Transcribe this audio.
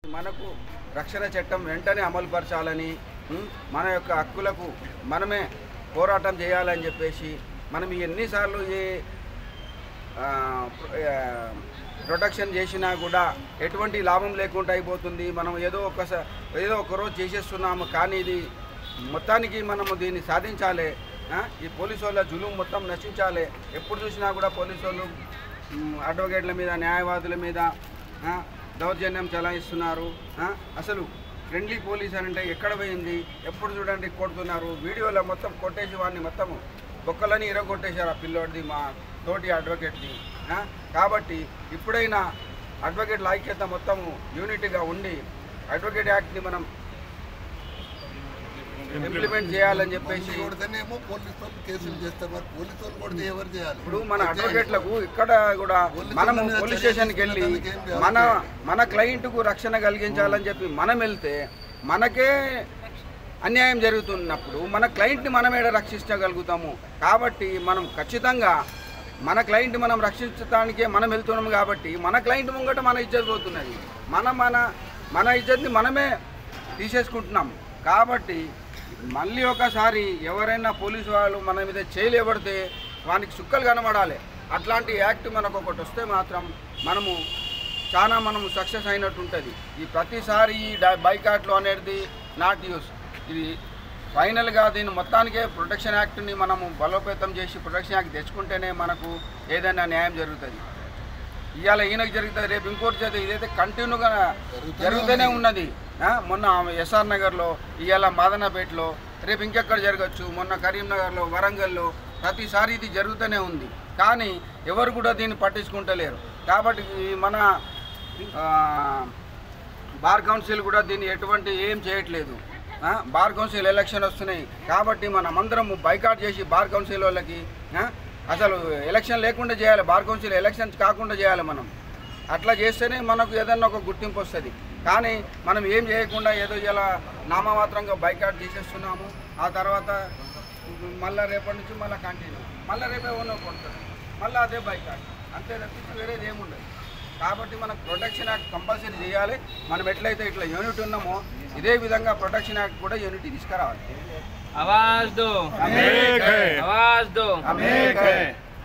మనకు రక్షణ చట్టం వెంటనే అమలు పరచాలని మన యొక్క హక్కులకు మనమే పోరాటం చేయాలని చెప్పేసి మనం ఎన్నిసార్లు ఈ ప్రొటెక్షన్ చేసినా కూడా ఎటువంటి లాభం లేకుండా అయిపోతుంది. మనం ఏదో ఒక రోజు చేసేస్తున్నాము, కానీ ఇది మొత్తానికి మనము దీన్ని సాధించాలి. ఈ పోలీసు వాళ్ళ జులుం మొత్తం నశించాలి. ఎప్పుడు చూసినా కూడా పోలీసు వాళ్ళు అడ్వకేట్ల మీద, న్యాయవాదుల మీద దౌర్జన్యం చలాయిస్తున్నారు. అసలు ఫ్రెండ్లీ పోలీస్ అంటే ఎక్కడ పోయింది? ఎప్పుడు చూడండి కొడుతున్నారు. వీడియోలో మొత్తం కొట్టేసి వాడిని మొత్తం బొక్కలని ఇరగొట్టేశారు ఆ పిల్లోడిది, మా తోటి అడ్వకేట్ది. కాబట్టి ఇప్పుడైనా అడ్వకేట్ల ఐక్యత మొత్తము యూనిటీగా ఉండి అడ్వకేట్ యాక్ట్ని మనం ఇంప్లిమెంట్ చేయాలని చెప్పేసి ఇప్పుడు మన అడ్వకేట్లకు ఇక్కడ కూడా మనము పోలీస్ స్టేషన్కి వెళ్ళి మన క్లయింట్కు రక్షణ కలిగించాలని చెప్పి మనం వెళ్తే మనకే అన్యాయం జరుగుతున్నప్పుడు మన క్లయింట్ని మనమే రక్షించగలుగుతాము. కాబట్టి మనం ఖచ్చితంగా మన క్లయింట్ మనం రక్షించడానికే మనం వెళ్తున్నాము. కాబట్టి మన క్లయింట్ ముంగట మన ఇజ్జత్ పోతున్నది, మన ఇజ్జత్ని మనమే తీసేసుకుంటున్నాము. కాబట్టి మళ్ళీ ఒకసారి ఎవరైనా పోలీసు వాళ్ళు మన మీద చేయలేబడితే వానికి సుక్కలు కనబడాలి. అట్లాంటి యాక్ట్ మనకు ఒకటి వస్తే మాత్రం మనం సక్సెస్ అయినట్టు ఉంటుంది. ఈ ప్రతిసారి ఈ బైకాట్లు అనేది నాట్ యూస్. ఇది ఫైనల్గా దీన్ని మొత్తానికే ప్రొటెక్షన్ యాక్ట్ని మనము బలోపేతం చేసి ప్రొటెక్షన్ యాక్ట్ తెచ్చుకుంటేనే మనకు ఏదైనా న్యాయం జరుగుతుంది. ఇవాళ ఈయనకు జరుగుతుంది, రేపు ఇంకోటి చేస్తే ఇదైతే కంటిన్యూగా జరుగుతూనే ఉన్నది. మొన్న ఎస్ఆర్ నగర్లో, ఇవాళ మాదనపేటలో, రేపు ఇంకెక్కడ జరగచ్చు, మొన్న కరీంనగర్లో, వరంగల్లో ప్రతిసారి ఇది జరుగుతూనే ఉంది. కానీ ఎవరు కూడా దీన్ని పట్టించుకుంటలేరు. కాబట్టి మన బార్ కౌన్సిల్ కూడా దీన్ని ఎటువంటి ఏం చేయట్లేదు. బార్ కౌన్సిల్ ఎలక్షన్ వస్తున్నాయి కాబట్టి మనమందరం బైకాట్ చేసి బార్ కౌన్సిల్ వాళ్ళకి అసలు ఎలక్షన్ లేకుండా చేయాలి, బార్ కౌన్సిల్ ఎలక్షన్స్ కాకుండా చేయాలి. మనం అట్లా చేస్తేనే మనకు ఏదన్నా ఒక గుర్తింపు వస్తుంది. కానీ మనం ఏం చేయకుండా ఏదో ఇలా నామమాత్రంగా బైకాట్ చేసేస్తున్నాము. ఆ తర్వాత మళ్ళీ రేపటి నుంచి మళ్ళీ కంటిన్యూ, మళ్ళీ రేపే ఓనో కొడుతుంది, మళ్ళీ అదే బైకాట్, అంతే తప్పించి వేరేది ఏముండదు. కాబట్టి మనకు ప్రొటెక్షన్ యాక్ట్ కంపల్సరీ చేయాలి. మనం ఎట్లయితే ఇట్లా యూనిట్ ఉన్నామో ఇదే విధంగా ప్రొటెక్షన్ యాక్ట్ కూడా యూనిటీ తీసుకురావాలి. आवाज दो, आवाज दो।